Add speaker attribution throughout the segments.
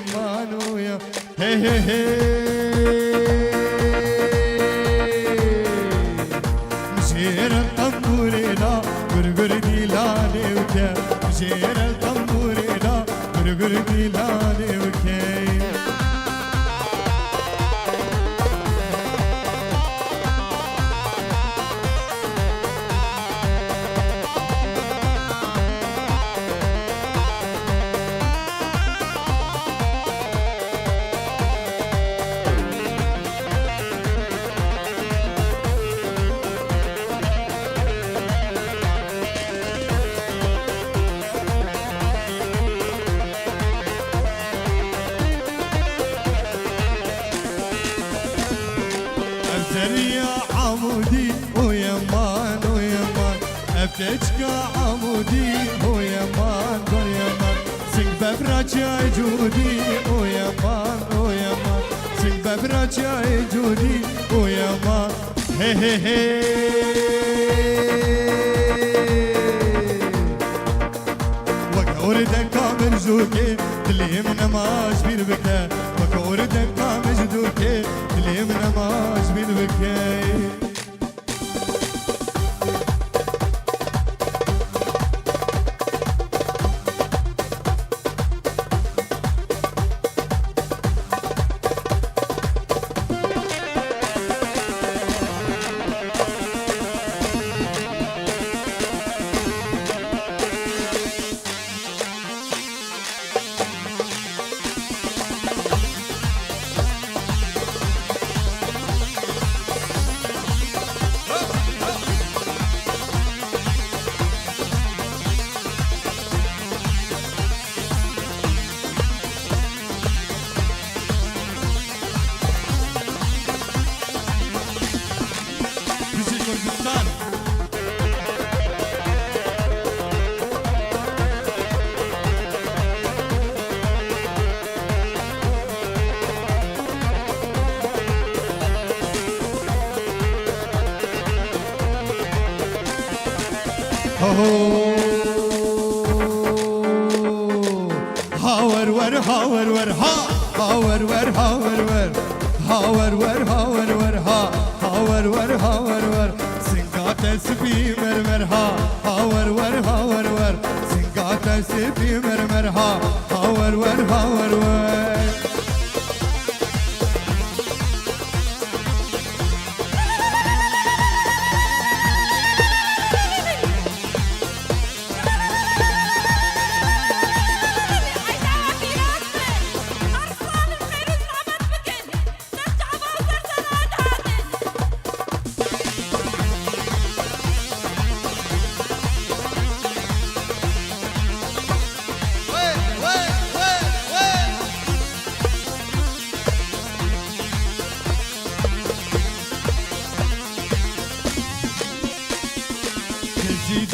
Speaker 1: ويمان ويا هي هي هي مشير الطنبورينا قرقر ديلاني وكا مشير الطنبورينا قرقر ديلاني وكا يا عمودي ويمان ويمان افتشك عمودي ويمان ويمان سنگ ببرجاي جودي ويمان ويمان سنگ ببرجاي جودي ويمان هي هي هي وكوردن كامل زوكي اللي من ماش بير بكا وكوردن كامل زوكي اللي من ماش بير بكا هاور ور هاور ور ها هاور ور هاور ور هاور ور هاور ور ها هاور ور هاور ور سنگات سبي مرمر ها هاور ور هاور ور سنگات سبي مرمر ها هاور ور هاور ور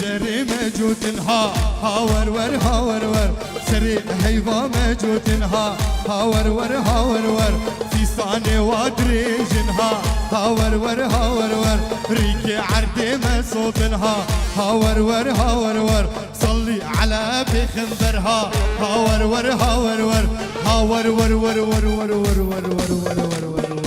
Speaker 1: دري موجودنها هاور ور هاور ور سري هيفا موجودنها هاور ور هاور ور في صاني وادريجنها هاور ور هاور ور ريكي عردي مسوطنها هاور ور هاور ور صلي على بخنبرها هاور ور هاور ور هاور ور ور ور ور ور ور ور ور ور ور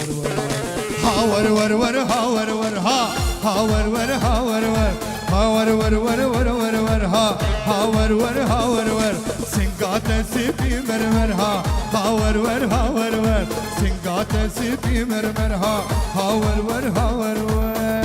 Speaker 1: هاور ور ور هاور ور ها هاور ور هاور ور هاور ور ور ور ور ور ها هاور ور هاور ور سنگات سپی مرمر ها هاور ور هاور ور سنگات سپی مرمر ها هاور ور هاور ور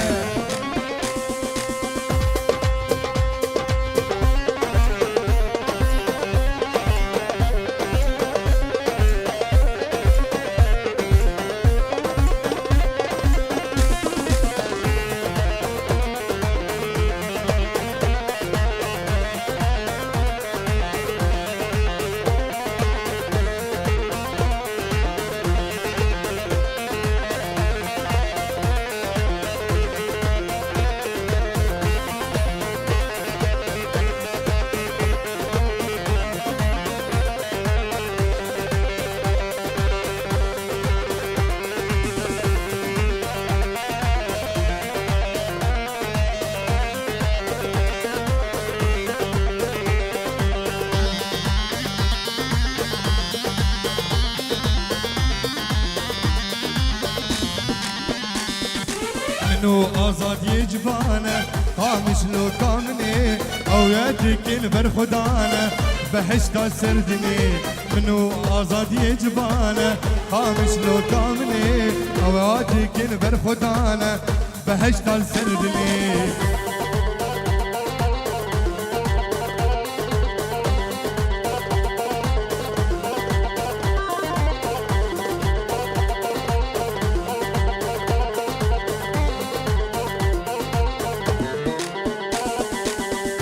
Speaker 1: منو آزاد يجبانه قامش لو قامني او يدك برخدانه بهشت سردني منو آزاد يجبانه قامش لو قامني او يدك برخدانه بهشت سردني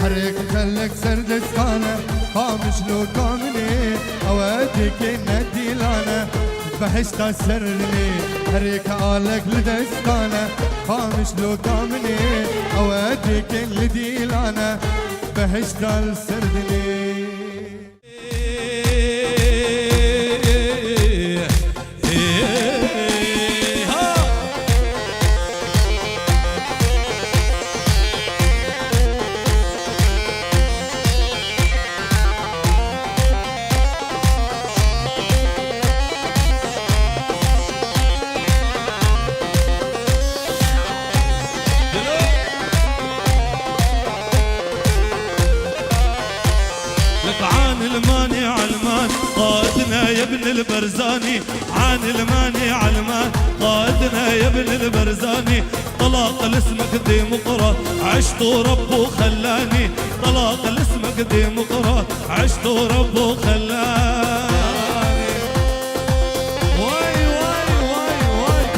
Speaker 1: حريك خلك سردستانه قامش لو قامني اوادك النديلانه بهشت سردني حريك آلك لدستانه قامش لو قامني اوادك الديلانه بهشت سردني
Speaker 2: قائدنا يا ابن البرزاني عن الماني علمان قائدنا يا ابن البرزاني طلاق لاسمك ديمقراط عشت وربه خلاني طلاق لاسمك ديمقراط عشت وربه خلاني واي واي واي واي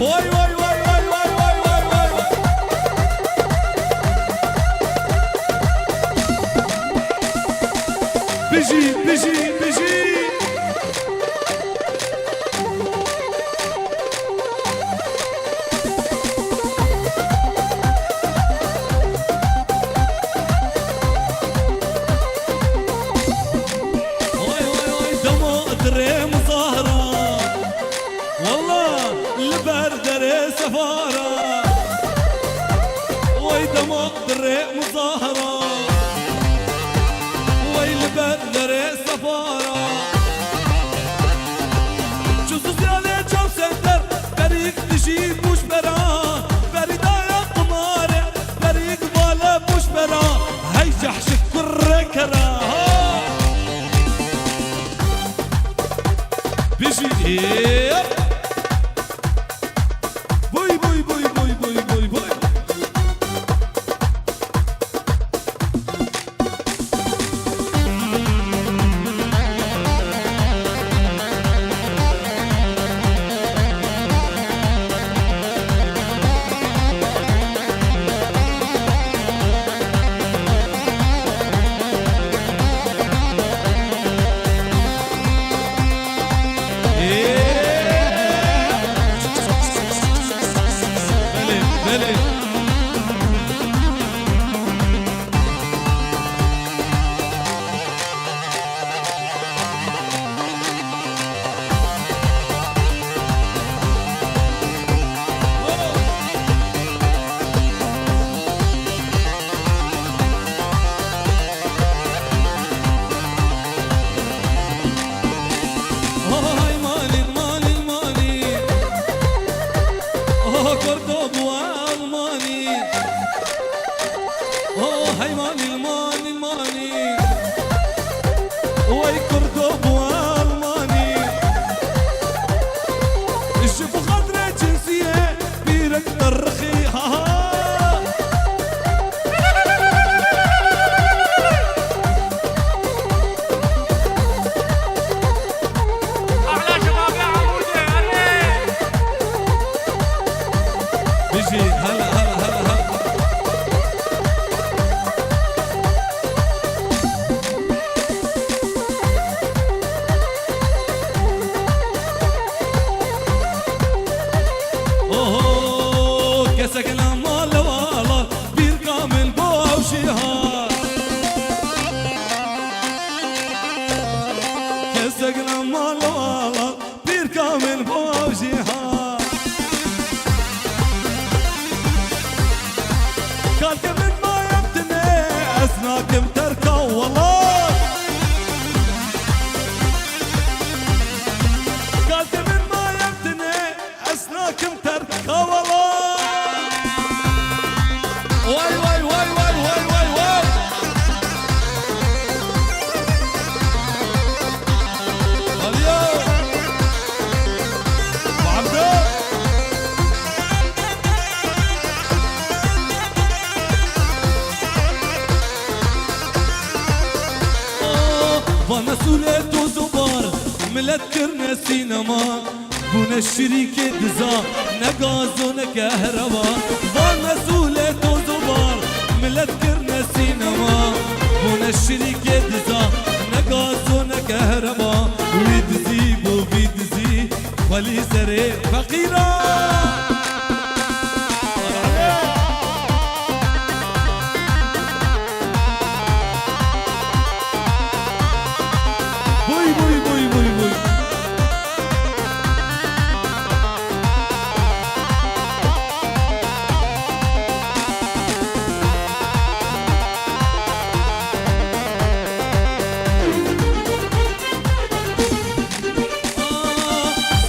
Speaker 2: واي واي واي واي واي واي واي واي بيجي بيجي بيجي واي واي واي دمو دري مظاهرة والله البردري سفارة وي دمو دري مظاهرة وي البردري سفارة جوزوز يالي جاو سندر بريك تجيب مش برا بردايا قمارة بريك بالا مش برا هاي جحش كرة بيجي بوي بوي بوي بوي بوي بوي بوي كم تركا والله واي واي واي واي واي واي واي اليوم وعبده ومسؤولية وزبار ملتكرنا سينما بونا الشريكة دزا نقاز ونكهربا ومسؤولية وزبار ملتكرنا سينما بونا الشريكة دزا نقاز ونكهربا ويدزي بو بيدزي ولي سري فقيرا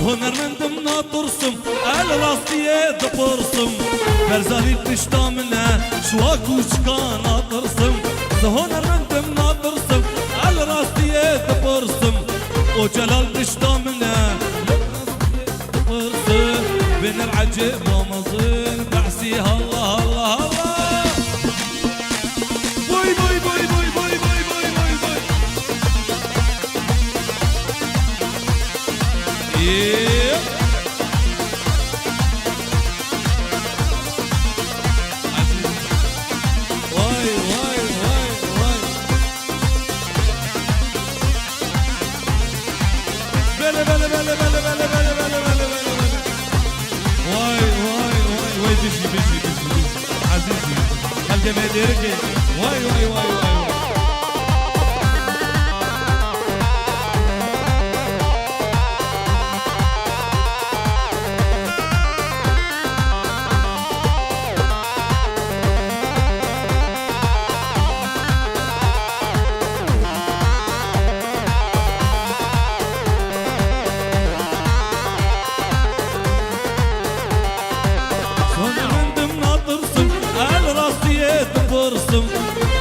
Speaker 2: هنرمندم ناطرسم على راستي دبرسم برزالي تشتا منها شواكو شكا ناطرسم هنرمندم ناطرسم على راستي دبرسم وجلال تشتا منها دبرسم بين العجب ومظن بعسي الله الله الله بوي بوي بوي بوي بوي بوي بوي بوي بوي واي واي واي واي بلا بلا بلا بلا بلا بلا بلا بلا بلا واي واي واي واي بيجي بيجي بيجي عزيزي خلي ما يديرك واي واي واي واي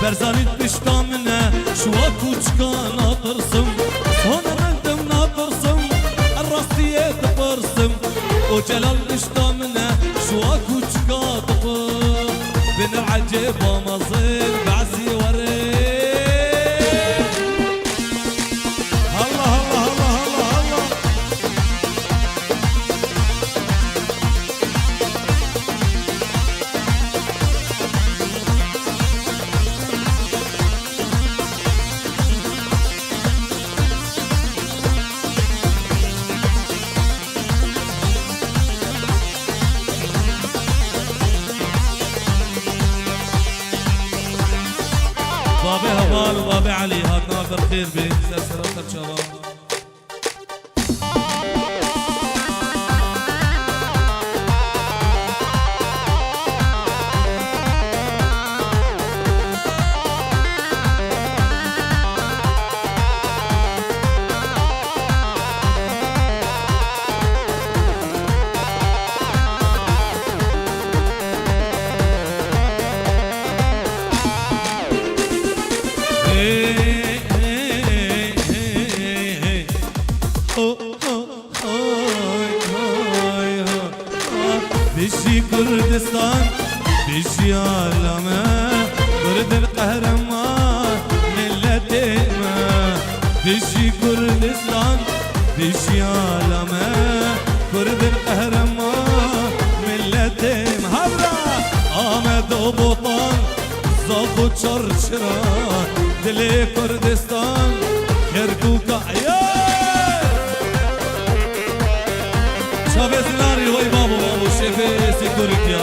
Speaker 2: برزاني تشتا منها شواكو شكا ناطرسم هنا مندم ناطرسم الراستية تبرسم وجلال تشتا منها شواكو شكا تبر بين العجب ومظل بعزي وري الله الله الله الله الله بابي هبال وبابي علي هات ناظر خير بي سلسلة الشباب بيجي كردستان بيجي عالمه كرد القهرمان ملتي ما بيجي كردستان بيجي عالمه كرد القهرمان ملتي هبرا آمد وبطان زاخو شرشران دلي كردستان كردوكا شافز ناري وي بابو بابو شيفي سيكوريتيا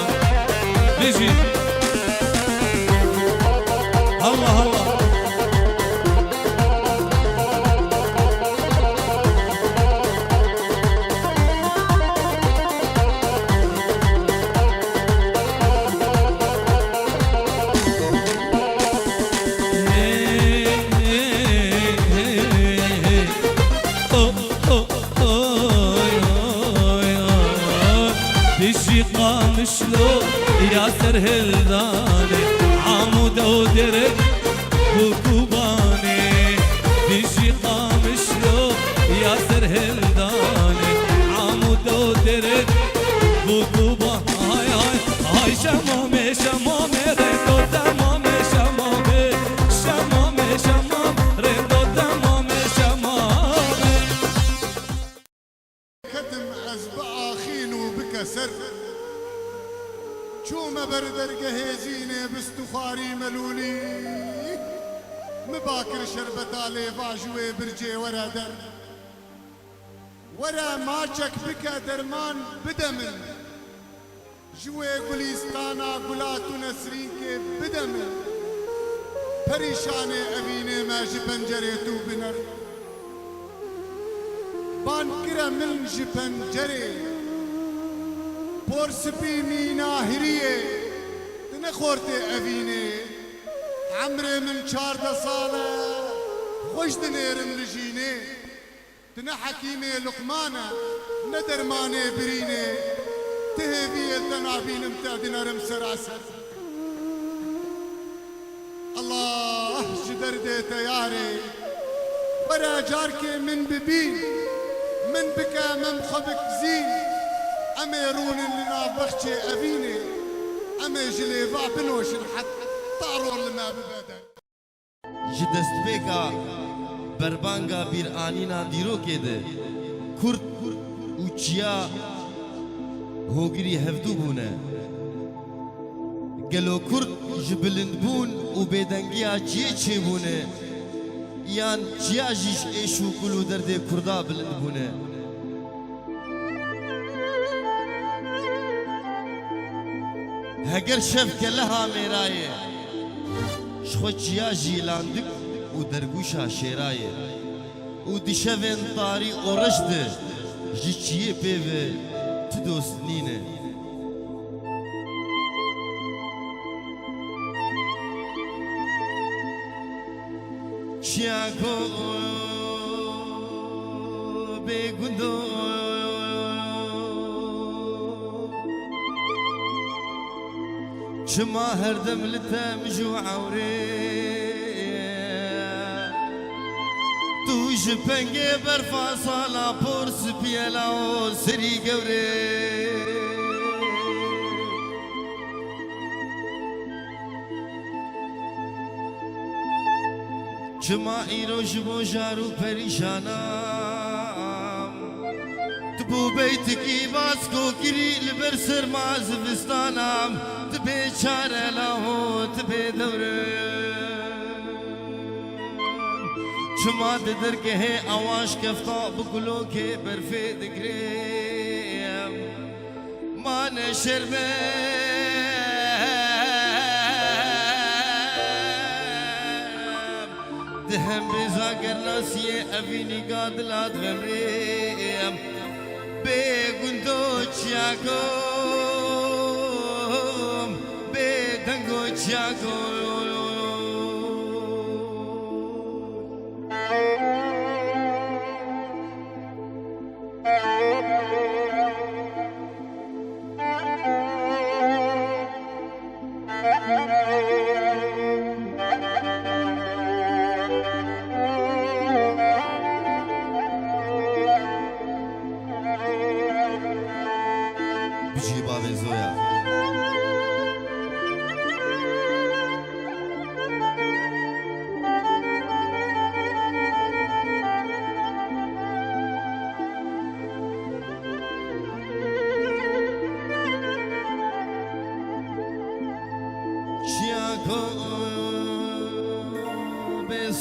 Speaker 2: بيجي الله الله بيجي قام شلون ياسر هلداني عمود ودرك وكوباني بيجي قام شلون ياسر هلداني عمود ودرك وكوباني هاي شمامي شمامي ريدو تمامي شمامي شمامي شمام ريدو تمامي شمامي
Speaker 3: كتم أزبع خينو بكسر شو ما بردر جهزيني باستخاري ملولي مباكر شربت علي فاجوي برجي ورا در ورا ماچك بكا درمان بدمن جوي گلستانا گلاتو نسرين کے بدمن پریشانے اوینے ماجی پنجرے تو بنر بان کرا من جی پنجرے پورسپی مینا هریه تنخورتي اوینے عمري من 14 سالة خوش دنيرم لجيني تنا حكيمي لقمانة ندرماني بريني تهبي التنابين متعدنا رمس راسر الله جدر دي تياري برا جاركي من ببين من بكا من خبك زين أميرون اللي نابخشي أبيني أمي جليبا بنوش الحد طارون لما ببادر
Speaker 4: ji destpêka berbanga bîranîna dîrokê de Kurd û çiya hogirî hevdû bûne. Gelo Kurd ji bilindbûn û bêdengiya çiyê çêbûne yan çiya jî ji êş û gul û derdê Kurda bilind bûne. Heger şevke leha mêrayê شخو چیا جیلاندک و درگوشا شیرایه و دیشوین تاری اورشده جی چیه پیوه تدوست نینه چیا کو بگندو شما هردم لتم جوعوري تو جبنگي برفا صالا پورس بيلا و سري قوري شما ايرو جبو جارو پريشانام تبو بيتكي باسكو كري لبرسر مازبستانام تبي چاره لاهو تبي دوره شما ددر که ہے آواش کفتا بگلو کے برفی دگریم مان شرمه دهم بیزا گرناسیه اوینی گادلات ومریم بگندو چیاکو Chiago Bijiba ve Zoya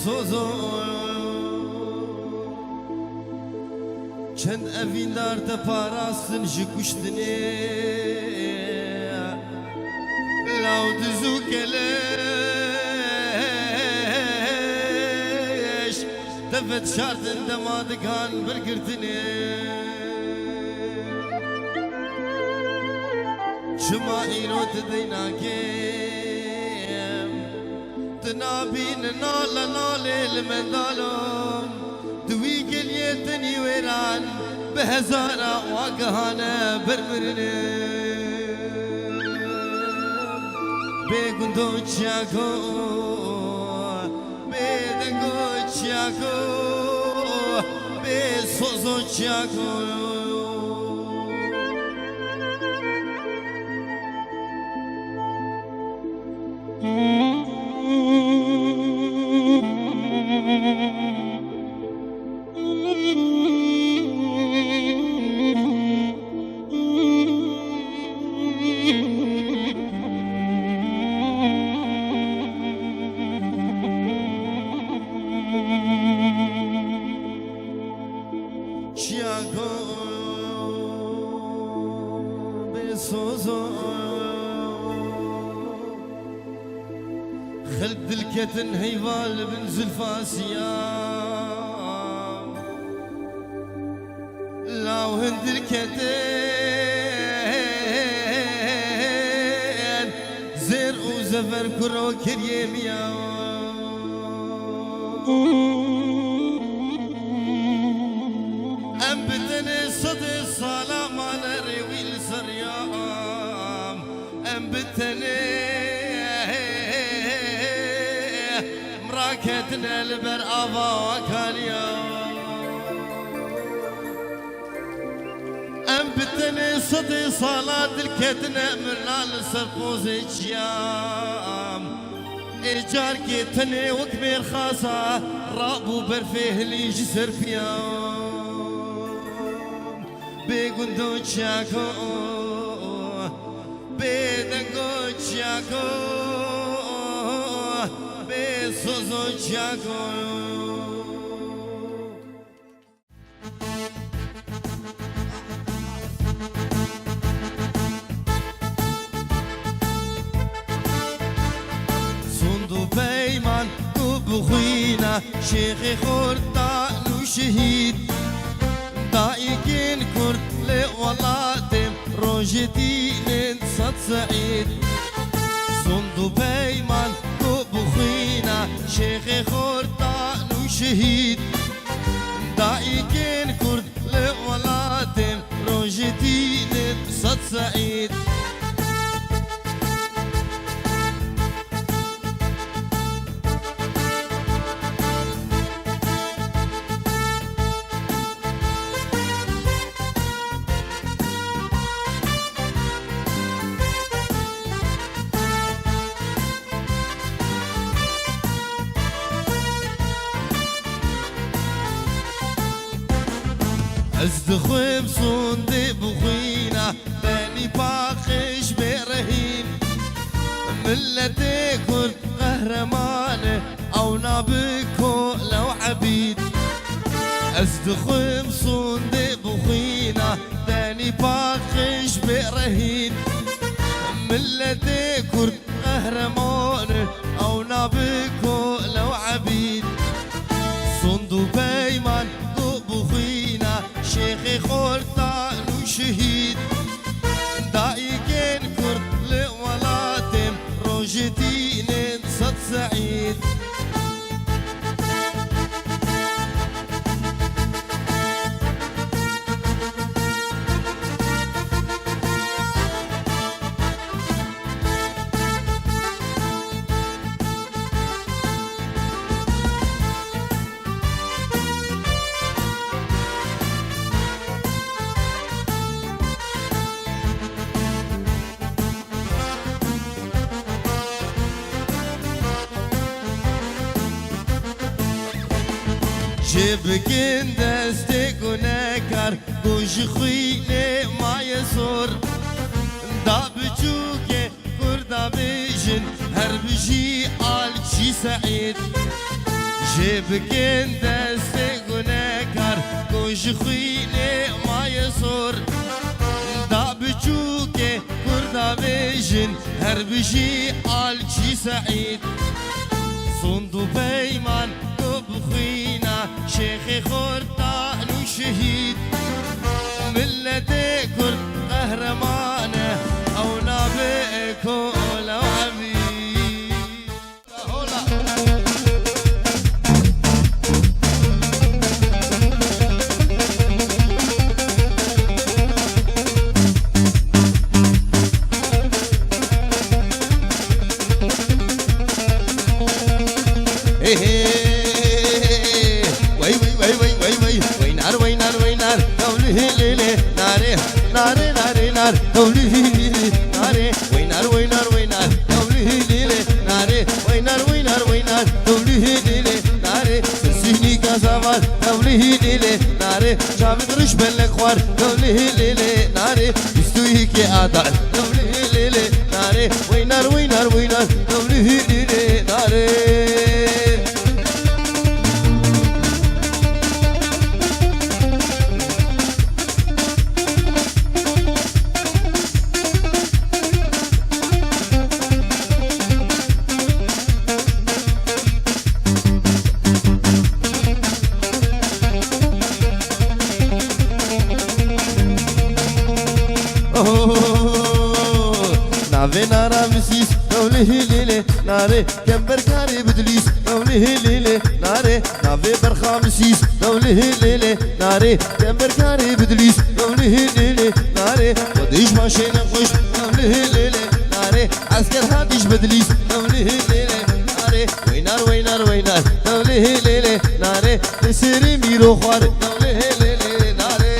Speaker 4: Sozo çend evindar te parasın ji kuştine lav düzü keleş tevet şartın demadıkan bir girtine şuma irot deynakem تنابين نال نال المندالوم دوي قليتني ويران بهزارة واقهانا برمرني بگندو چاکو بدنگو چاکو به سوزو چاکو خلق دلكتن هيفال بن زلفاسيا لا وهند الكتن زير وزفر كرو كريميا أم بدني صدي الصلاة ما نروي السريام أم بدني مراكتنا البر أبا وكاليا أم بدني صدي صلاة الكتنة من السرقوز الجيام إيجار كتني وكبير خاصة رابو برفيه لي جسر فيام بيقندو تشاكو بيدنقو تشاكو بيسوزو تشاكو صندو بيمان بخوينا شيخي خورتان وشهيد دايقين كرد لولادم روجتين صد سعيد صندو بيمان بخوينا شيخي خورتان وشهيد دايقين كرد لولادم روجتين صد سعيد ازدخم صندي بخوينا بني باقش برهين ملتي كرد قهرمانه او نابكو لو عبيد ازدخم صندي بخوينا بني باقش برهين ملتي كرد قهرمانه او نابكو لو عبيد صندو بيمان بخوينا شيخي خورتان وشهيد دايقين كرد لولاتم روجتين صد سعيد جبكين دستك ونكر قوش خويني ما يسور دا بجوكي كردا بيجن هر بجي آل شي سعيد جبكين دستك ونكر قوش خويني ما يسور دا بجوكي كردا بيجن هر بجي آل شي سعيد صندو بيمان بخوينا شيخي خورتان وشهيد ملتي كرد قهرمانه او نابئكو لو عبيد ناري نار دولي ليلي ناري وينار وينار وينار دولي ليلي ناري وينار وينار وينار دولي ليلي ناري سسيني كازامار دولي ليلي ناري شامد رش بلك خوار دولي ليلي ناري بستوي كي آدال دولي ليلي ناري وينار وينار وينار دولي ليلي ناري نافي نارا مسيس دولي ليلي ناري كمبر كاري بدليس دولي ليلي ناري نافي برخا مسيس دولي ليلي ناري كمبر كاري بدليس دولي ليلي ناري وديش ماشي نخش دولي ليلي ناري عسكر هاديش بدليس دولي ليلي ناري وينار وينار وينار دولي ليلي ناري تسيري ميرو خوار دولي ليلي ناري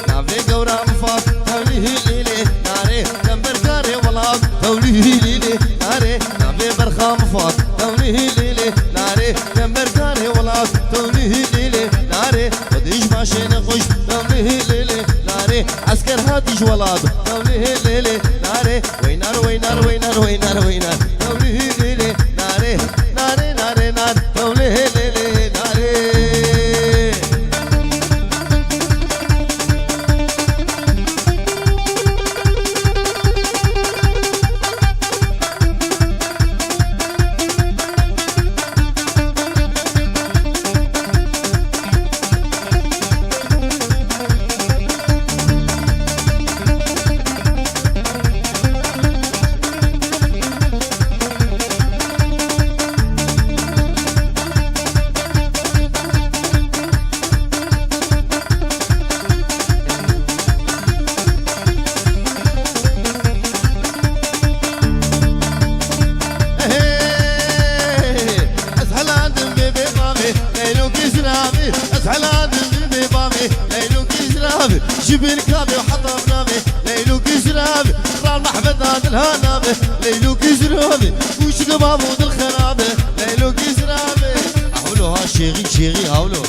Speaker 4: نافي قورا مفاق دولي ليلي ناري كمبر كاري والله دولي ليلي ناري نافي برخا مفاق دولي ليلي ناري كمبر كاري والله دولي ليلي ناري وديش ماشي نخش دولي ليلي ناري عسكر هاديش ولاد دولي ليلي ناري وينار وينار وينار وينار وينار دولي ليلي ناري ناري ناري نار دولي ليلي ناري جبل كلابي وحطها بنامي ليلو كسرابي رال محمد هذا الهنامي ليلو كسرابي وش قبابود الخرابي ليلو كسرابي هولو ها شيغي شيغي هولو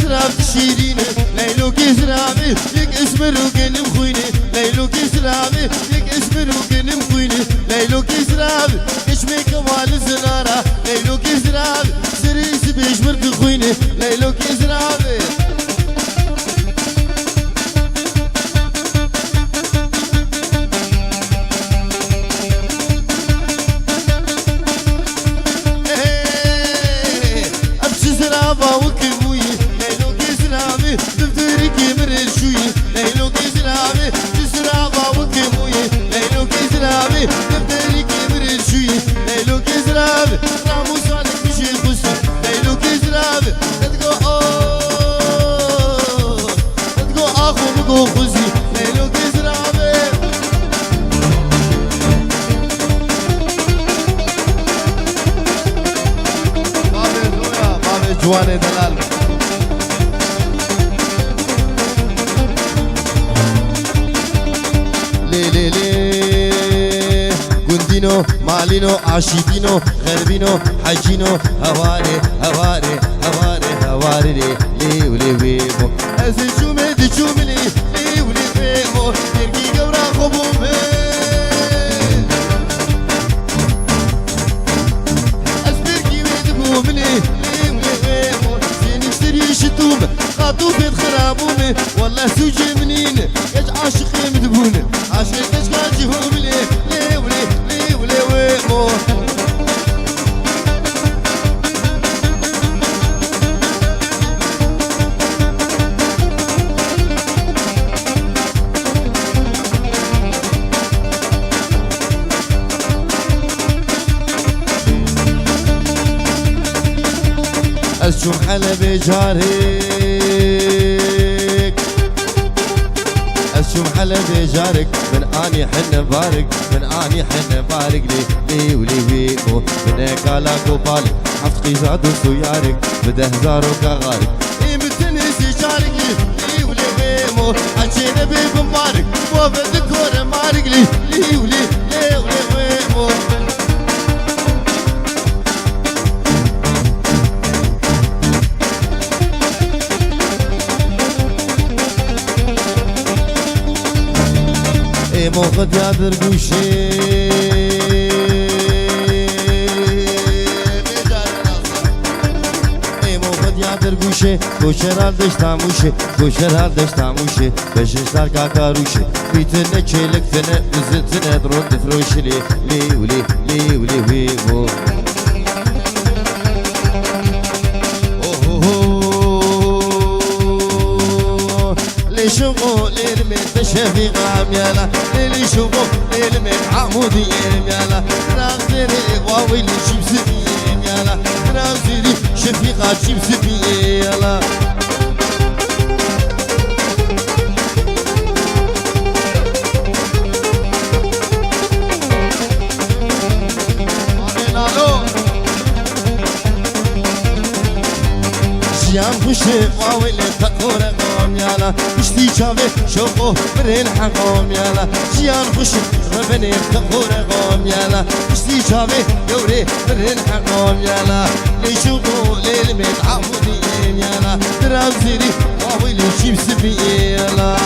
Speaker 4: زراب تشيريني ليلو كيزرابي يك اسمر وكن مخويني ليلو كيزرابي يك اسمر وكن مخويني ليلو كيزرابي كشمي كمال الزنارة ليلو كيزرابي سريس بيجبر تخويني ليلو كيزرابي ابشي زرابة وكبوي ليلو كيزرابي دفتركي مرل شوي ليلو كيزرابي جسرابة وكبوي ليلو كيزرابي دفتركي مرل شوي ليلو كيزرابي رامو صالك مشي الخسر ليلو كيزرابي تتقو اخو مقو خزي ليلو كيزرابي بابي جواني دلال لي لي لي قندينو مالينو عاشقينو غربينو حجينو هواري هواري هواري هواري لي لي ولي ويمو ازي شومي دي شومي لي ولي ويمو يرقي قورا خبومي اسبركي ويدبومي لي ولي ويمو زين اشتري شتوم خاطو بيت خرابونه والله سوجي منين يج عاشقي مدبونه عاشقش كاجيهم ليه ليه وليه ليه وليه ويمو أشوف حلبي جارك أشوف حلبي جارك من أني حن بارك من أني حن بارك لي ولي ويمو من قالا قبالك حفقي زادو سيارك بده هزارو كغارك متنسي جارك لي ولي ويمو عجينا بمبارك وبذكور مارك لي ولي ويمو موقد يا درقوشي موقد يا درقوشي كوشر هردش تاموشي كوشر هردش تاموشي بششتر كاكاروشي بيتنه چلكتنه بزتنه درون دفروشي لي ولي ويمو شوفوا للمن تشفيق عميالا للي شوفوا للمن عمودي يميالا ناغزيري واويلي شمسبي يميالا ناغزيري شفيقات شمسبي يميالا جيان خوشي واويلي تقوري يالا اشتي شافي شوفو برين حقوم يالا جيان خوش ربني تقور قوم يالا اشتي شافي يوري برين حقوم يالا ليشوفو ليل من عمودين يالا درامزيري واويلي شيبس بي يالا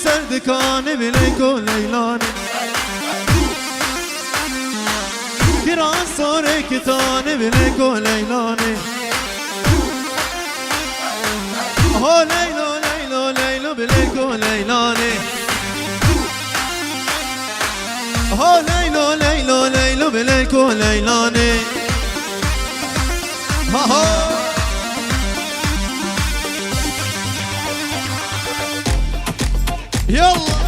Speaker 5: سردكاني بليكو ليلاني كران صوري كتاني بليكو ليلاني هو ليلو ليلو ليلو بليكو ليلاني هو ليلو ليلو ليلو بليكو ليلاني هو يلا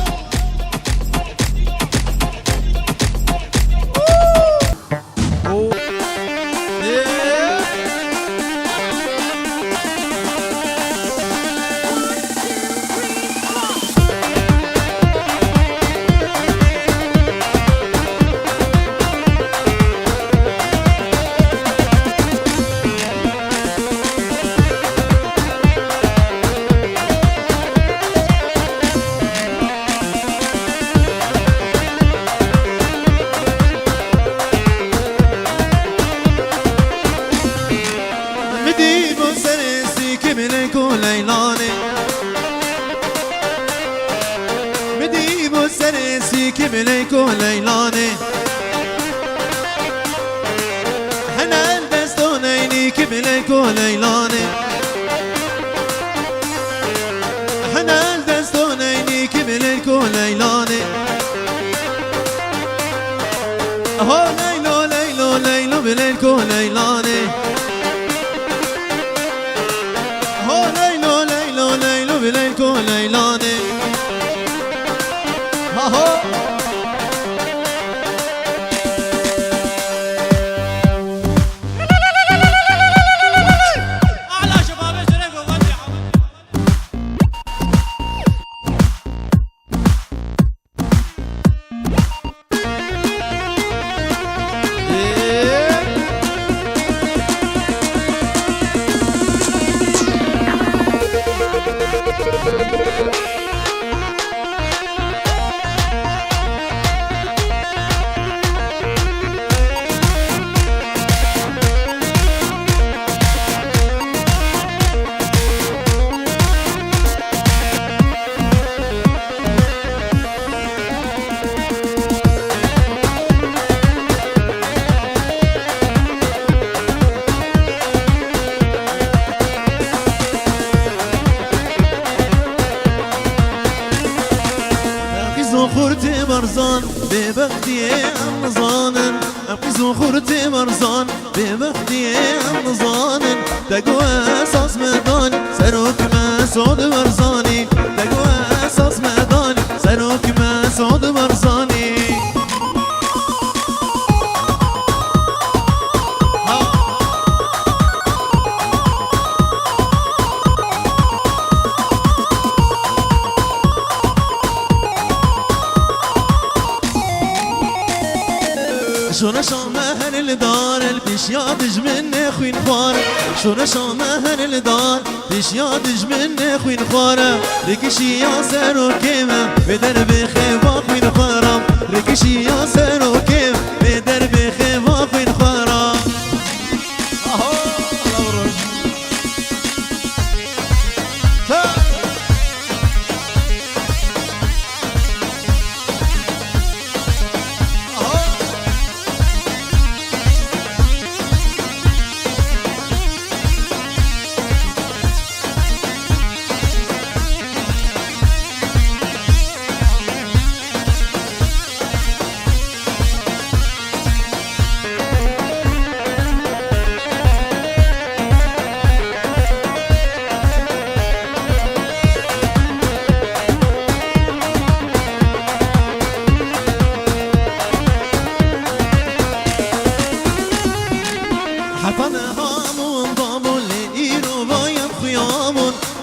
Speaker 5: بليكو ليلاني حنا البستونيني كبليكو ليلاني حنا البستونيني كبليكو ليلاني هو ليلو ليلو ليلو بليكو ليلاني هو ليلو ليلو ليلو بليكو ليلاني هو خورتي مرزان ببختي امزانن ابقيزو خورتي مرزان ببختي امزانن تقوى اساس مداني سروك مسعود مرزاني تقوى اساس مداني سروك مسعود مرزاني شونا شامهن الدار البيش يادج من خوين خوار شونا شامهن الدار بيش يادج من خوين خوار ركشي يا سرو كيما بدر بخيبا خوين خوارم ركشي يا سرو كيما بدر بخيبا خوين خوارم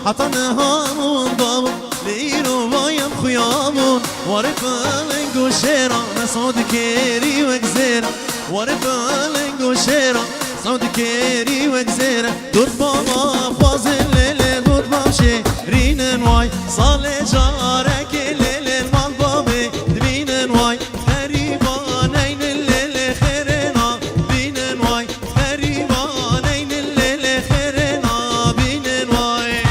Speaker 5: حطنا هامون ضامون ليرو بايم خيامون ورفالنجو شيرا نصود كيري وجزيرا ورفالنجو شيرا صود كيري وجزيرا دور بابا فازل ليلي دور بامشي رينن واي صالي جارك ليلي مال بابي دبينن واي غريبانين الليلي خيرنا بينن واي غريبانين الليلي خيرنا بينن واي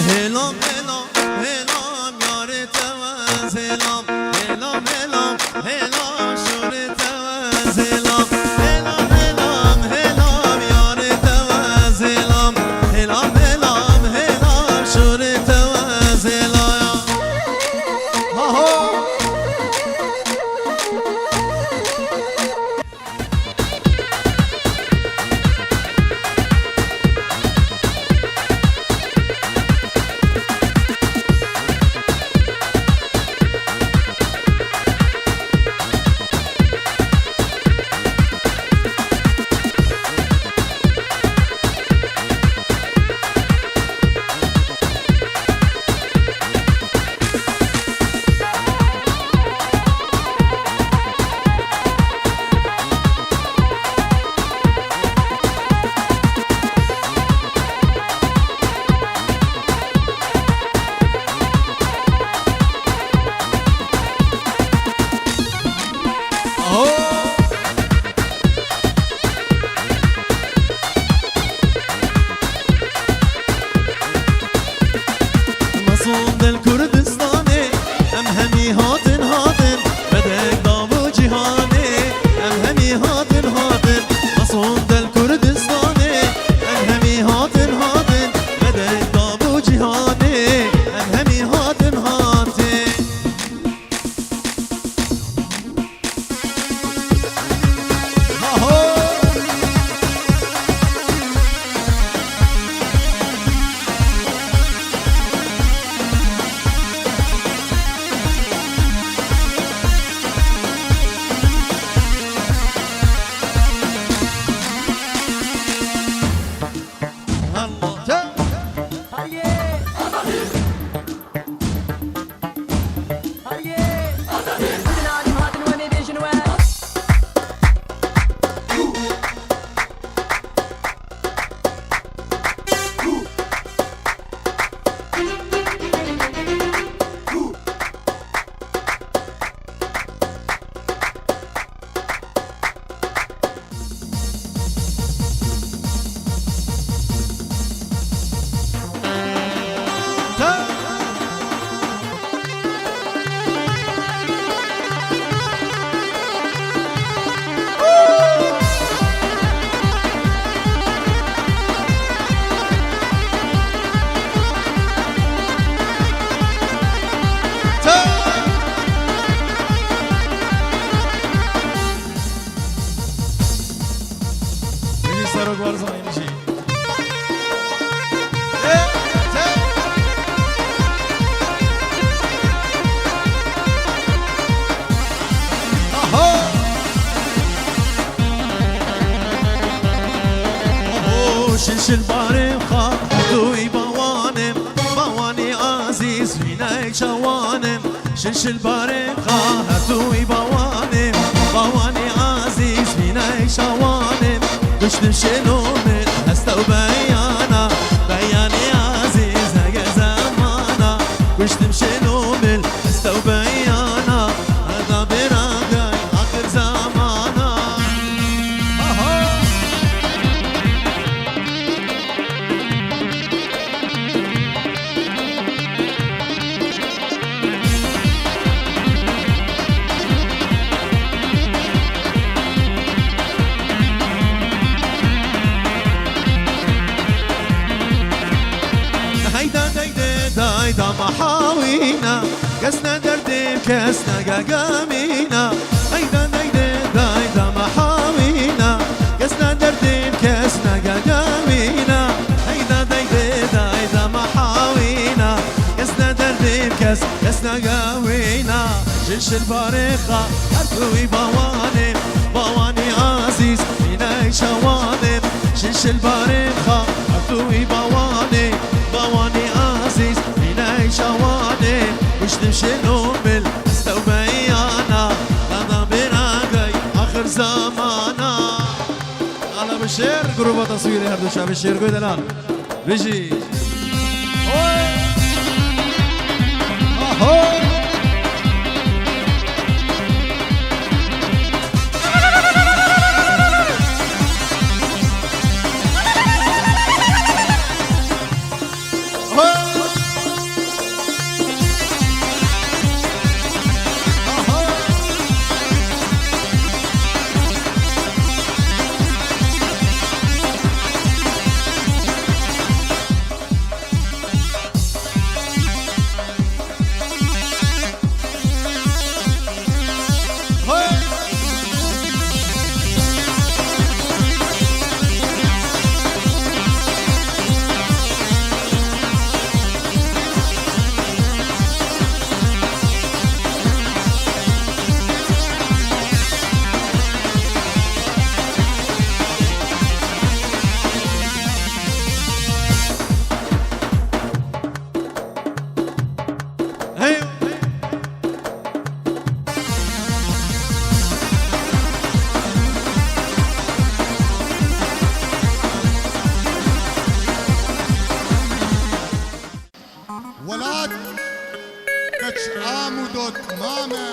Speaker 5: هلام هلام هلام یار توز هلام هلام هلام هلام شور توز هلام هلام هلام هلام یار توز هلام هلام هلام هلام شور توز هلام مصون الكردستاني ام همي هاتن هاتن بدك دابو جهاني ام همي هاتن هاتن مصون الكردستاني ام همي هاتن هاتن بدك دابو جهاني ام همي هاتن هاتن سرق ورزان يمشي شلشل بارخا دوي بوانم بواني عزيز فيناي شوانم شلشل بارخا دوي بوانم بواني عزيز فيناي شوانم دشتم شنومل هستا وبيانا بياني عزيز هاجا زمانا دشتم شنومل هستا وبيانا هذا براقي آخر زمانا دايدا محاوينا كسنا دردم كسنا قاقامينا هيدا دايدا محاوينا كسنا دردم كسنا قاقامينا هيدا دايدا محاوينا كسنا دردم كسنا قاوينا جيش البارخة هرتوي بواني عزيز فيناي شوانم جيش البارخة هرتوي بواني عزيز فيناي شوانم وشتم شنومل استوبيانا هذا براقي آخر زمانا قلب الشير جروب تصويري هردو شاب الشير قوي دلال بيجي
Speaker 3: ولاد كتش آمودوت ماما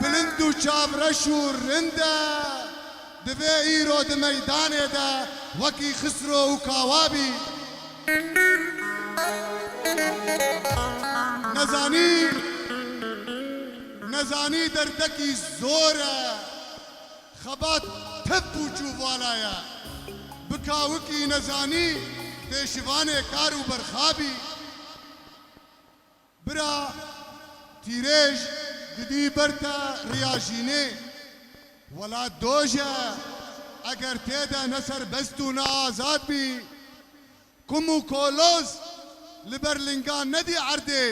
Speaker 3: بلندو چاب رشو رنده دوه ایرو ده میدانه ده وکی خسرو و کاوابی نزانی دردکی زوره خبات تبو چووالایا بکاوکی نزانی دیشوان کارو برخابی برا تیرێژ ددی بەرتە ڕیاژینێ وەڵات دۆژە ئەگەر تێدا نەسەر بەست و نەئازاد بی کوم و کۆلۆز لەبەر لنگان نەدی عەردێ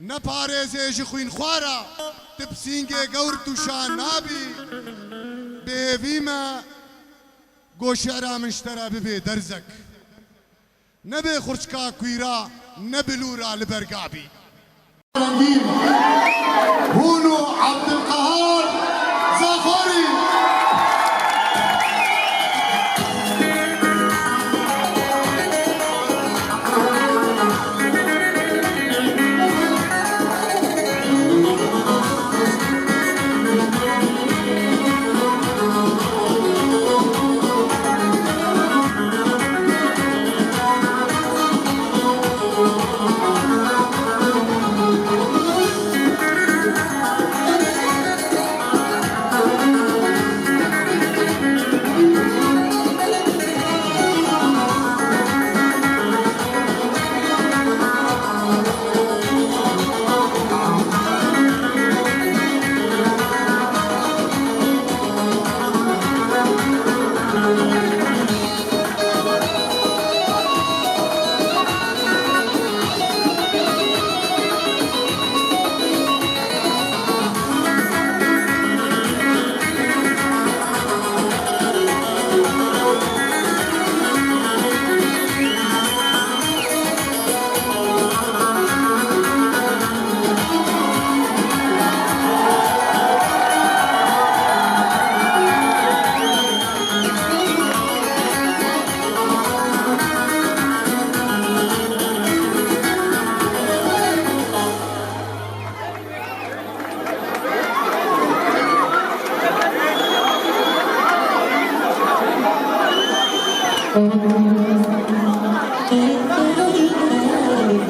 Speaker 3: نەپارێزێ ژ خوین خوارە تپسینگێ گەور تووشان نابی بێڤیمە گۆشێرا منشتەرە ببێ دەرزەک نەبێ خوڕچکا کویرا نبلورا لبرقابي هونو عبد القهار زاخوري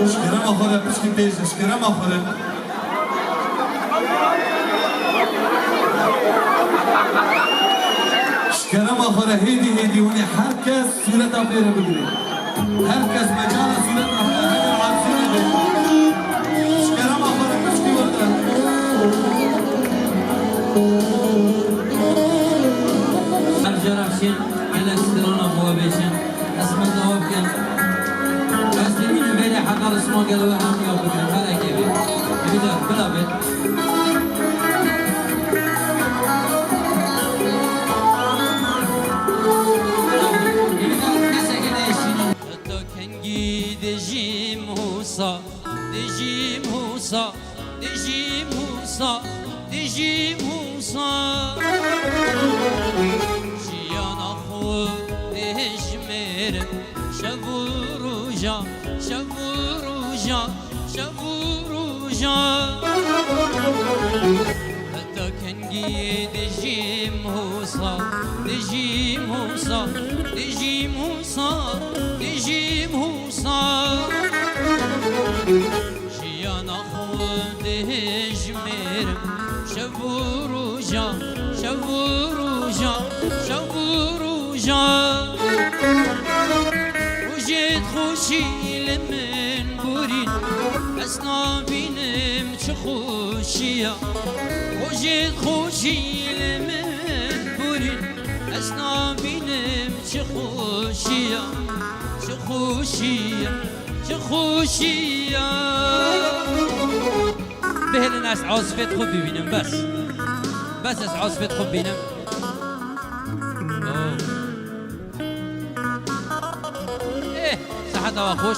Speaker 6: شكرا مخورة بشكي بيز شكرا مخورة شكرا مخورة هيدي هوني هركز صورة أبليرة بقري هركز مجال صورة أبليرة عارفين بقري شكرا مخورة بشكي ورده
Speaker 7: الجرافشين على استرانا بوابيشين اسمه دوابكن بس بيني حق اسمه قالوا هم يوبكن هذا كيفي بدا بلا بيت دجي موسى دجي موسى دجي موسى دجي موسى میرم شب و روژا شب و روژا شب و روژا حتی کنگی دجیم حوصا دجیم حوصا دجیم حوصا دجیم حوصا جیانا خود هجمرم شب و روژا شب و روژا شب و روژا روژت خوشی لمن بورین از نابینم چه خوشیا روژت خوشی لمن بورین از نابینم چه خوشیا چه خوشیا چه خوشیا بهلن از عاصفت خوب ببینم بس از عاصفت خوب ببینم صحت هوا خوش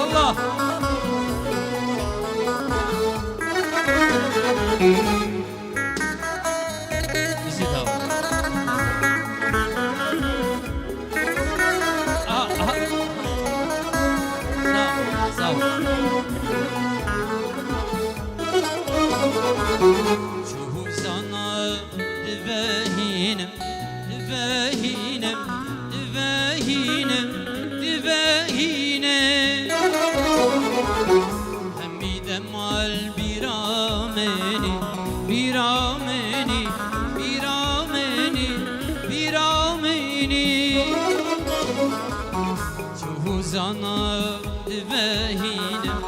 Speaker 7: الله نسيت هوا شو sana devahinem devahinem devahinem devahinem hamidem al birameni birameni birameni birameni شو sana devahinem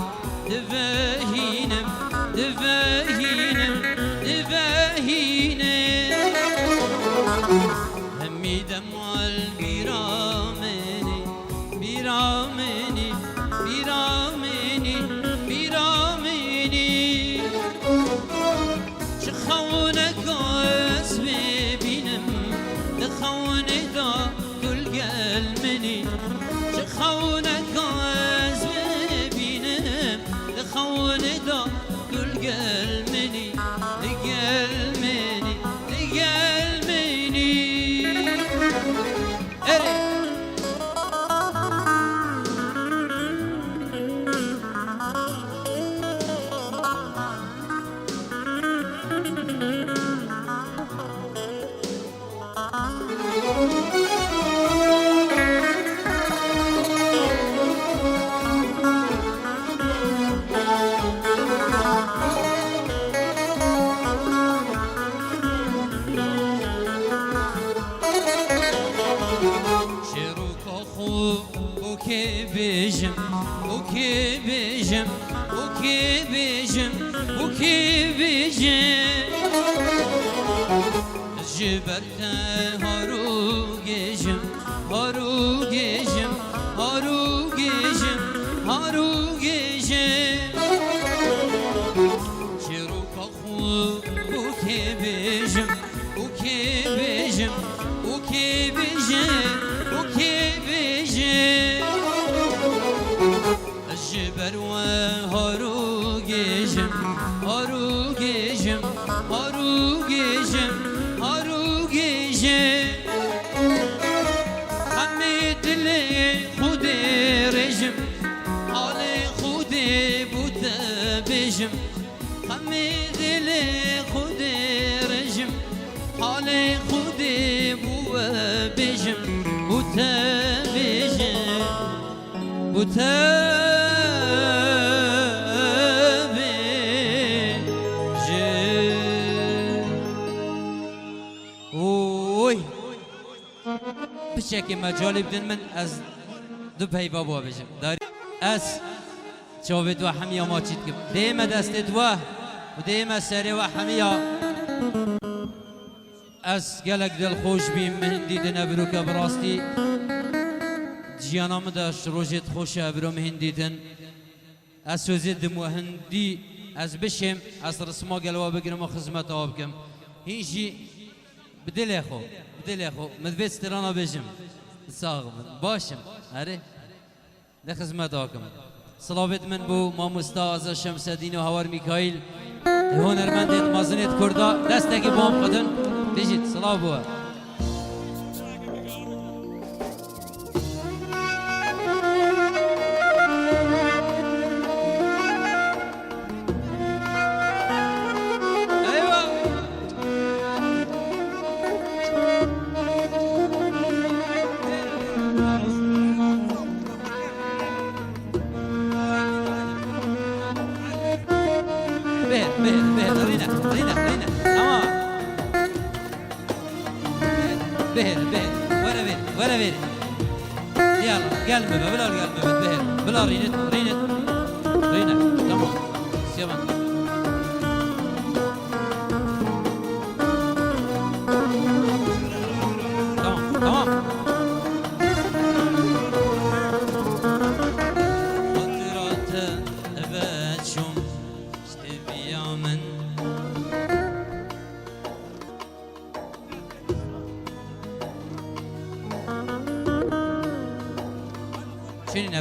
Speaker 7: devahinem devahinem devahinem hamidem al birameni birameni birameni birameni شخونك اسمي بينم دخوني دا كل قلمني شخونك اسمي بينم دخوني دا كل قلمني قلمني قلمني وكي بيجم وكي بيجم وكي بيجم وكي بيجم جبرت هارو جيجم هارو جيجم هارو جيجم هارو جيجم شروك أخو وكي بيجم وكي بيجم وكي بيجم وكي بيجم الجبر وهارو جيجم هارو جيجم هارو جيجم هارو جيجم حميد لي خودي رجم علي خودي بوتا بيجم حميد لي خودي رجم علي خودي بوا بيجم بوتا بيجم بوتا بشكل مجالي بدن من از دو پی بابا بجم داری از چاوه دو حمیا ما چید کم دیم دست دو و دیم سری و حمیا از گلک دل خوش بیم مهندی دن برو که براستی جیانام داشت روژت خوش برو مهندی دن از سوزید دمو هندی از بشم از رسما گلوا بگرم و خدمت آب کم هیچی بدل خو بدل خو مدبت سترانا بجم ساغ باشم اره ده خدمتاکم صلابت من بو ماموستا از شمس الدین و هوار میکائیل هنرمندت مازنت کردا دستگی بام خدن دیجید صلاب بو بلا رينت تمام سيبان تمام خطرات أباتشم استبيا من شنينه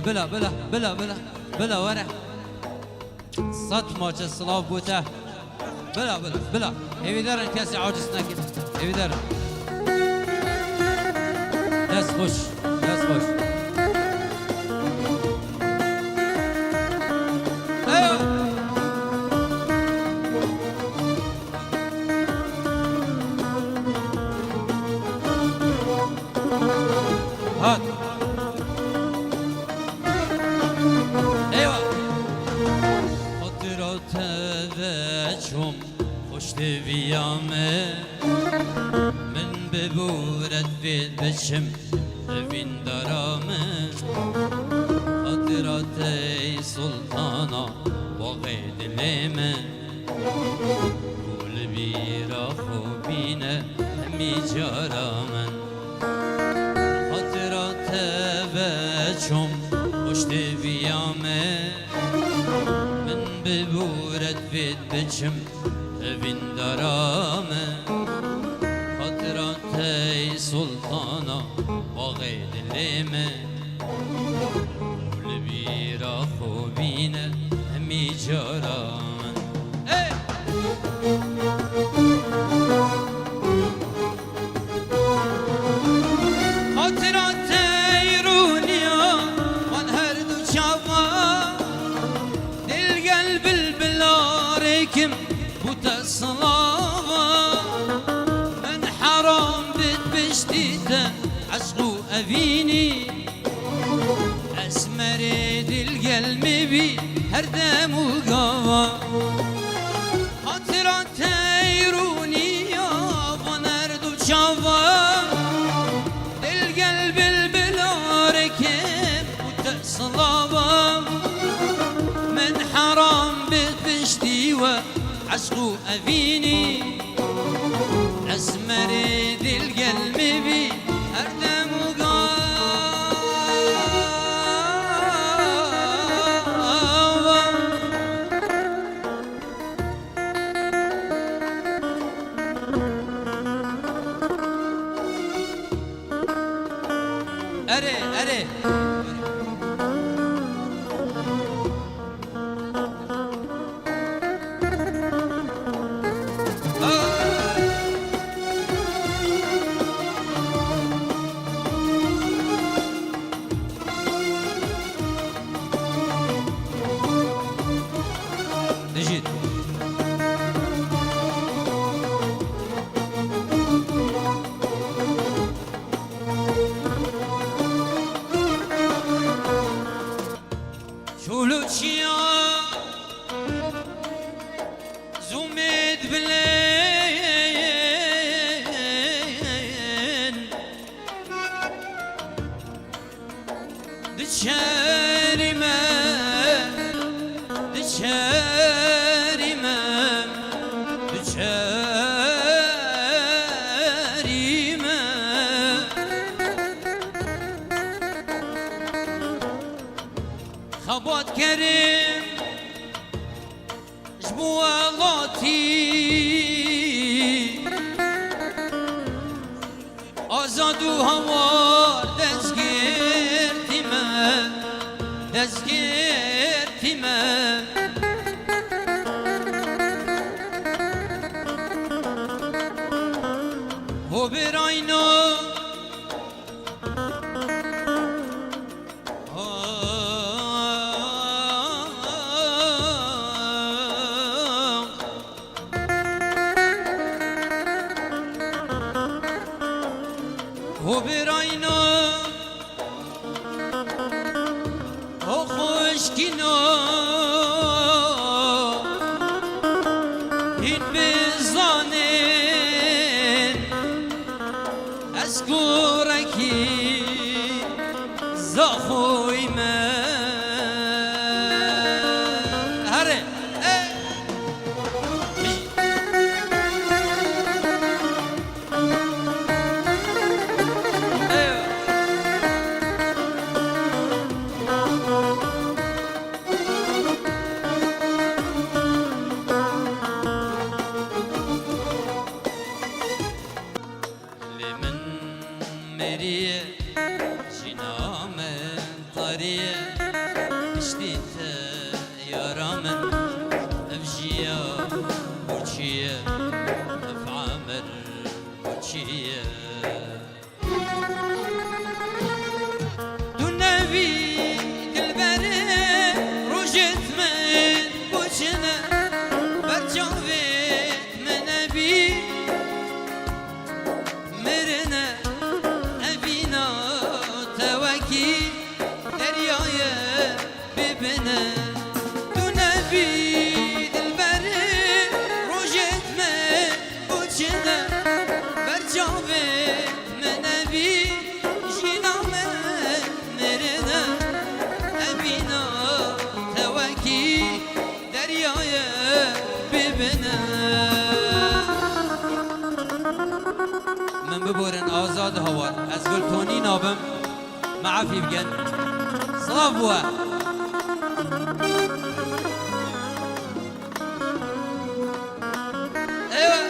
Speaker 7: بلا ورا صدمة الصلاة بوته بلا هيفي دارن كاسي عاجز ناكل هيفي دارن داس خوش ايوه هات تذجهم خوش دویامه من ببورد وید بشم دوین دارامه خاطرات ای سلطانا باقی دلمه گل بیرا خوبینه همی جارامن خاطرات بچم خوش دویامه ببورد وید بچم بین دارامه خاطرات ای سلطانا باقی دلمه گل بیرا خوبینه همی جارامن خاطرات ای رونیا من هر دو چاوا بالبلاركم بوتصلاوة من حرام بتبشتيته عشقو أفيني أسمرد القلب بي هردم وقاوة خاطرات يروني يا بنردو شافا القلب البلاركم بوتصلاوة من حرام بتشتي وعشقو أفيني أسمر ذي القلب بي أردم وقاوة أري نجيد شولوتشيا زوميد بلين دشارما خبات كريم جبوالاتي آزاد و هوار دستگیرتی من ezgirtime O bir ayno O bir ayna O hoşkino Hit bizanin Eskureki Zahuyme Hare Meriye Jinamen tariye İştite yaramen Evjiya burçiye Ef'amer burçiye Dunevi dilberi Rujetmen buçine Bercavet menebi Merine Evina tevaki deryaya bibine Dünebi dilberi rojetme buçine Bercavet menebi jiname merine Evina tevaki deryaya bibine من ببورن آزاد هوار از گل تونی نابم معافی بگن صلاف بوا ایوه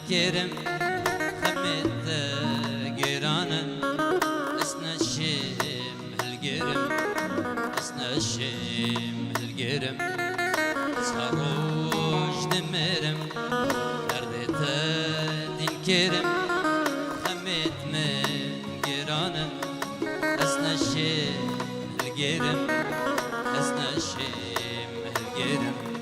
Speaker 7: Kerim Hamid'de geranen Esneşim hilgerim Esneşim hilgerim Sarhoş demerim Derdete dinkerim Hamid min geranen Esneşim hilgerim Esneşim hilgerim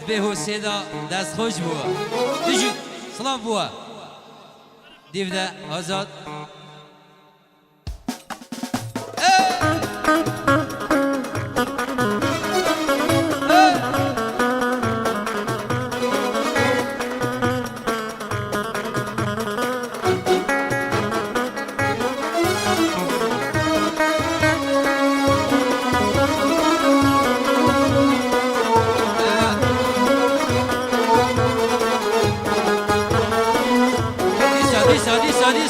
Speaker 7: به حسیدا دست خوش بوا دیجی سلام بوا دیوده آزاد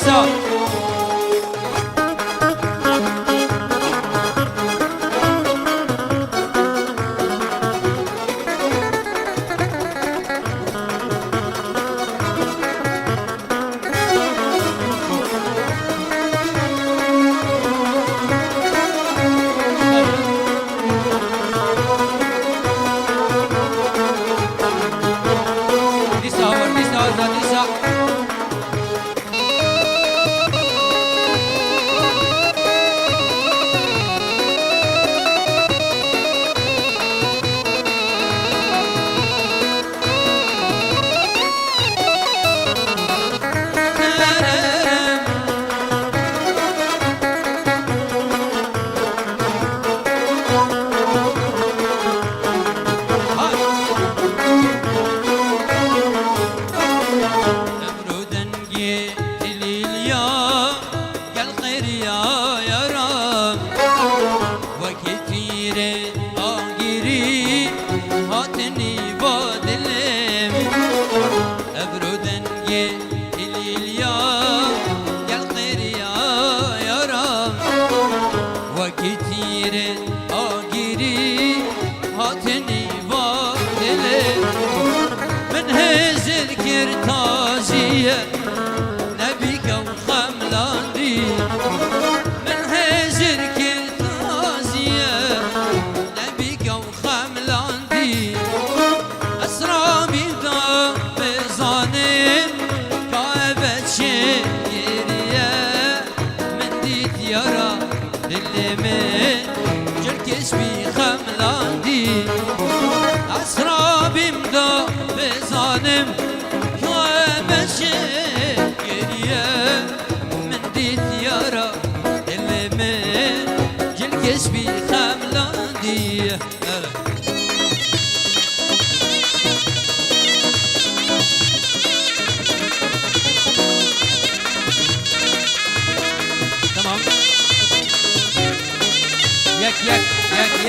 Speaker 7: دیسا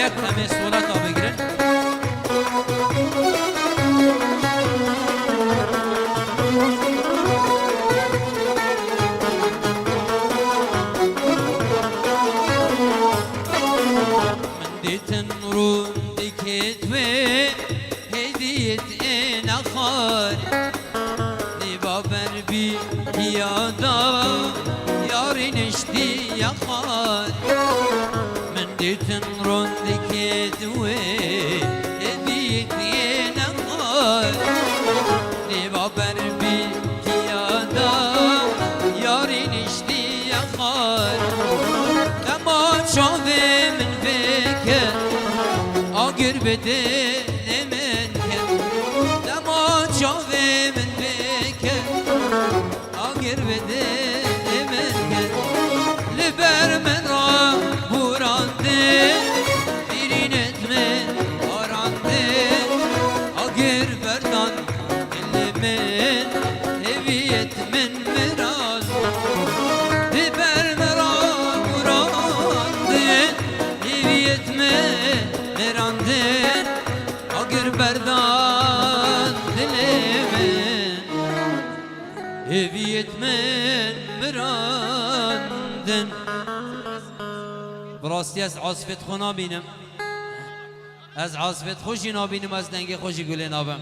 Speaker 7: یک همه صورت ها بگیرن من دیتن رو دیکت و هدیت این اخار نیبا بر بی یادا یاری نشتی یخار دیتن روندی که دوه هدیتی نخواد نیبا بر بی کیادا یاری نشتی یخواد اما چاوه من فکر آگر بده نمن کن اما چاوه من فکر آگر بده نمن کن لبر من را birine etme arande agir berdan elimin heviyet min miraz biber meran murande heviyet mirande agir berdan elimin heviyet min mirandin براستی از عاصفت خو نابینم از عاصفت خوشی نابینم از دنگ خوشی گل نابم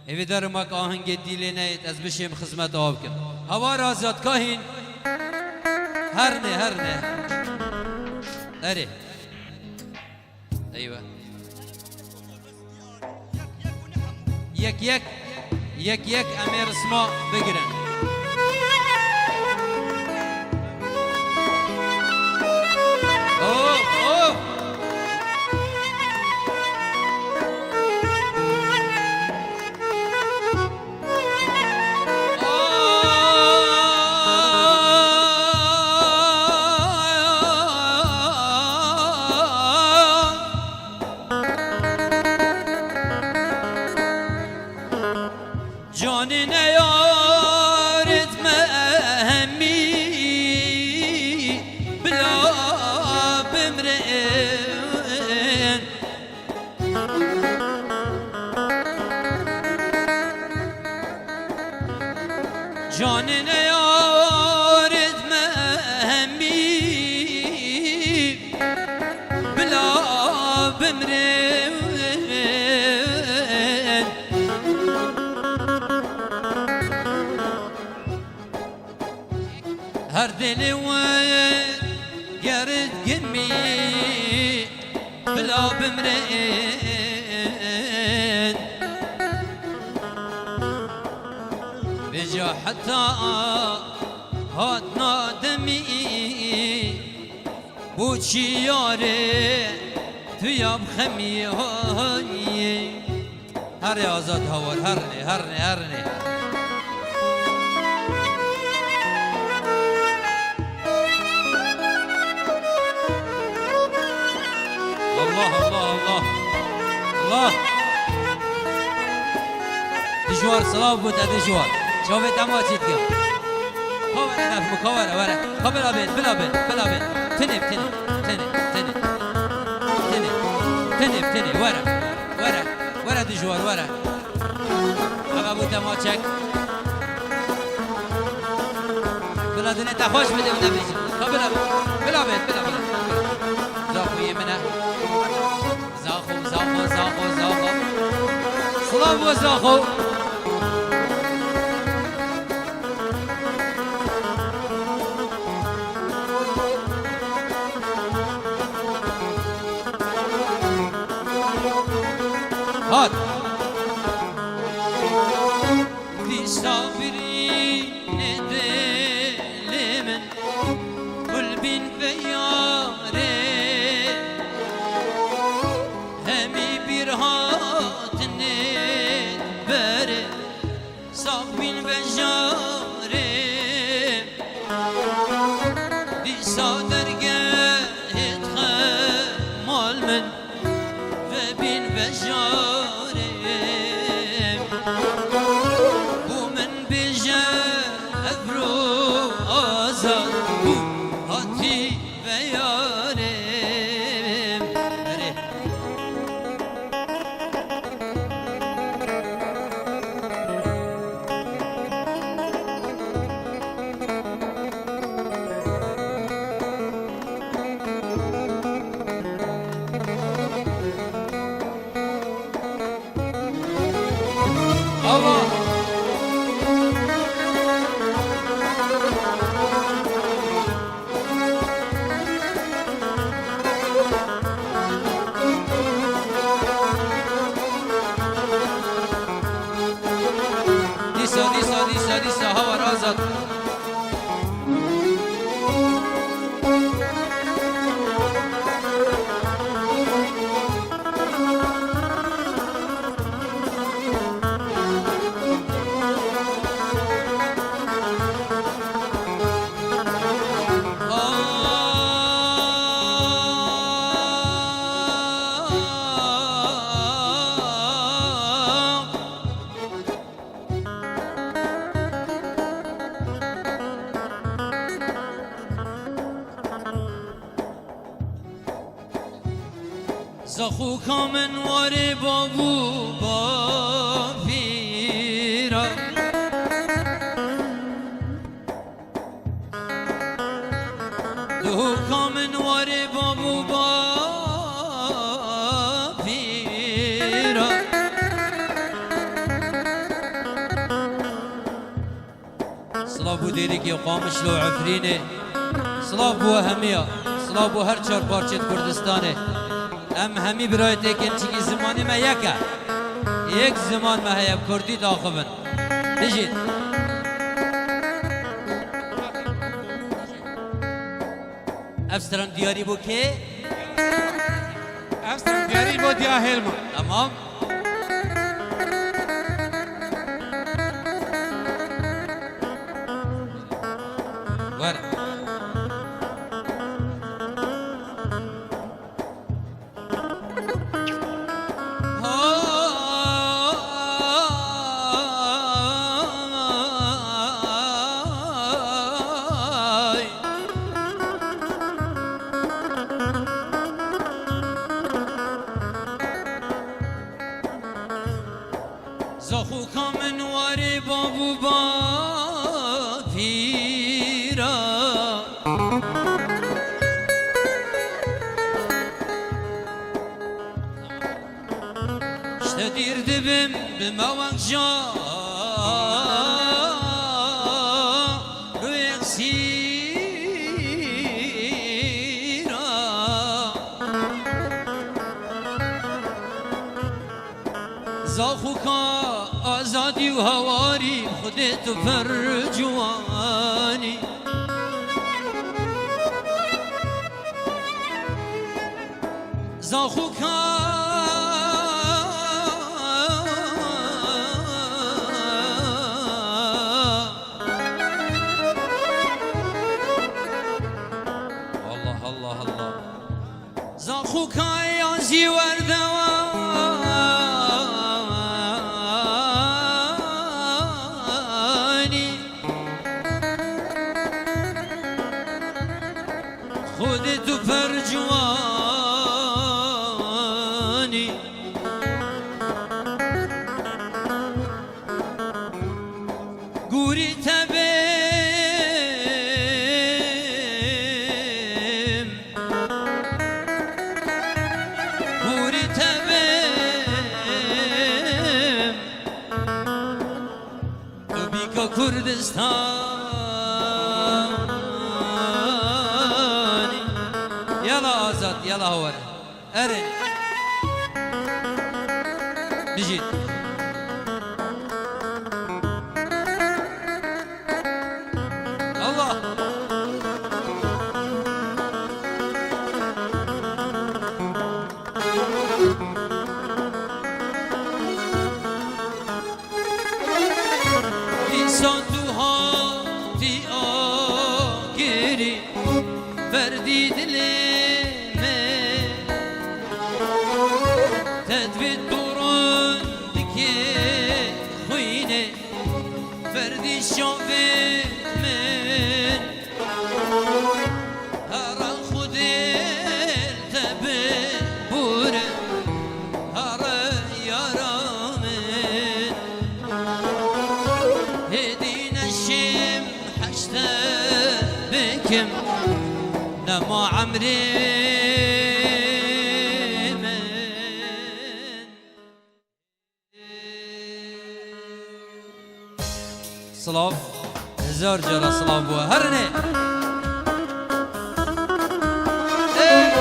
Speaker 7: اوی درمک آهنگ دیلی نیت از بشیم خدمت آب کن هوا رازات کاهین هر نه اره ایوه یک امیر اسما بگیرن جانine yar etme hemmi bila bimrin canine yar etme hemmi bila bimrin her deli ve gerit gemi bila bimrin beca hatta hat nademi bu çiyare tu yab khemi her azad havar her ne الله دجوار صلاة بوتا دجوار شوفت أما تيتكم كوارا نفهم كوارا ورا بلا بين تنب ورا دجوار ورا أما بوتا ما تشك بلا دنيا تخوش بده ونبيش بلا بين زاخو يمنا زاخو صلاة وزاخو هات في صابرين دلمن قلبين فياري همي برهاتني باري صابين بجاري دي صادر قاهد خمال من فبين بجاري ومن بجا أبرو آزاد هاتي بياري الله ديسا هوا رازت زخو کامن واری بابو بافیرا دو کامن واری بابو بافیرا صلابو دیری که قامش لو عفرینه صلابو همیه صلابو هر چار پارچت کردستانه ام همی برایت اکن چیگی زمانی ما یکه یک زمان ما هیب کردی داخبن بجید افستران دیاری بو که؟
Speaker 8: افستران دیاری بو دیا هلما
Speaker 7: تمام ور با پیرا işte dirdibim bimavak ja زاخوکا آزادی و هواری خودت فرجوانی زاخوکا الله الله الله زاخوکا یازی وردوان خودت فرجوانی گوری تبیم گوری تبیم تو بیکا کردستان يلا آزاد يلا هو أرن بجيت الله إنسان توها في آخري فردي دلي تدبيت دوران دكي خويني فردي شوفي من هرا خودي تبي بورا هرا يارا من هدينا الشم حشتا بكم لما عمري صلاف هزار جرى صلاف بوا هرني ايه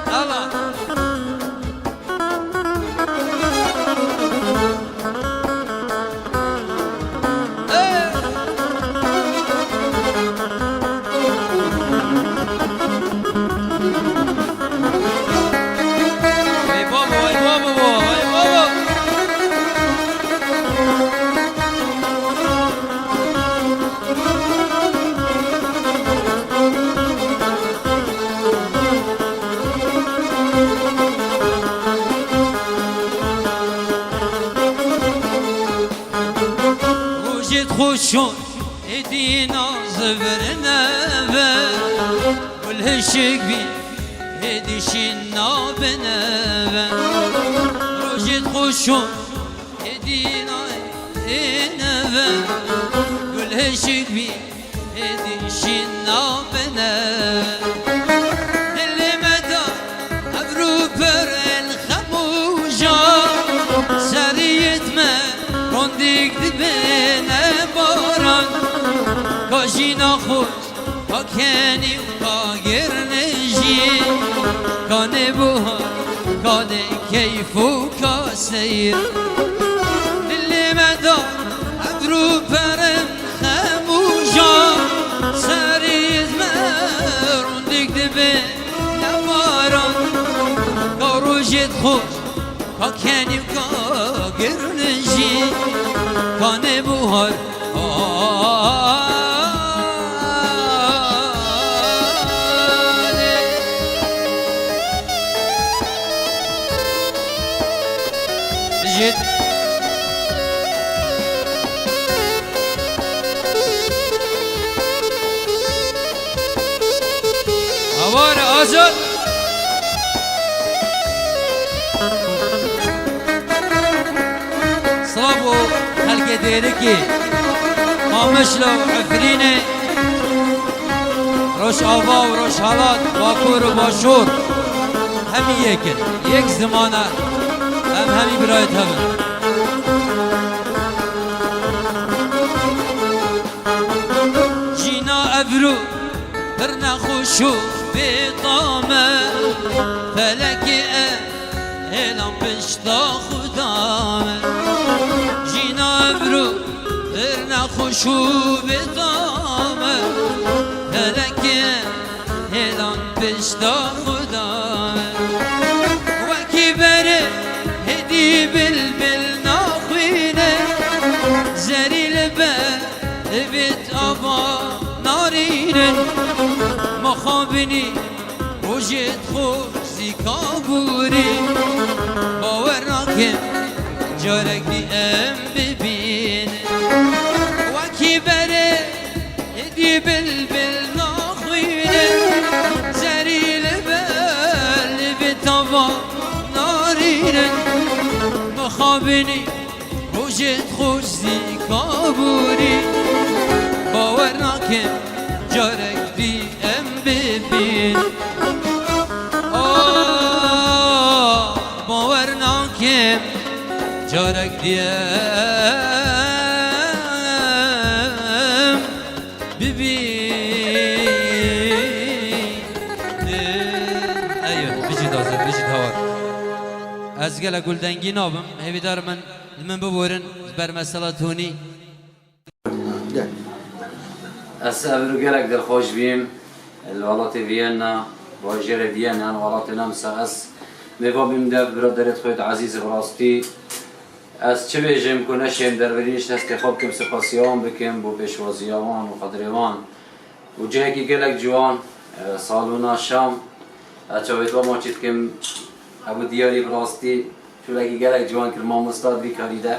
Speaker 7: الله ايه اي بابا اي بابا اي بابا خوشون ادينا زبرنا والهشق بي هديشنا بنا روجت خوشون ادينا انبا والهشق بي هديشنا بنا اللي مدى ابرو بر الخموجة سريت ما رونديك دبنا باران کاشینا خوش کا کنی کا گرنجی کانه بوها کانه کیف و کا سیر دلی مدار ابرو پرم خموشا سریز مرون دیگ دبه نواران کا روشت خوش کا کنی کا گرنجی کانه بوهار جد هوار آزاد صلابو خلق دیرکی مشلو عفرینه روش آوا و روش حالات باکور و باشور همی یکن یک زمانه همی برایت هبن جینا ابرو پر نخوشو بطامه فلک اعلام پشتا خدامه جینا ابرو پر نخوشو بطامه فلک اعلام پشتا خدامه وکی بره هدی بلبل ناخوینه زریل بیت آبا نارینه مخابنی روژت خوش زیکابوری باور ناکم جارک دیم ببینه وکی بره هدی بلبل ناخوینه زریل بیت آبا نارینه مخابنی روژت خوش زیکابوری باور ناکم جارک دیم ببین باور ناکم جارک دیم ببین ایو بجید آزر بجید هوار از گل گلدنگی نابم هیوی دار من ببورن بر مسئله تونی
Speaker 8: از ابرو گلک در خوش بیم الولات وینا واجر وینا الولات نمسا از میوا بیم در برادرت خود عزیز براستی از چه بیجم کنه شیم در وریش هست که خوب کم سپاسیان بکم بو پیشوازیان و قدریوان و جهگی گلک جوان سالونا شام اچاویت و ما چید کم ابو دیاری براستی چولگی گلک جوان کرمان مستاد بی کاریده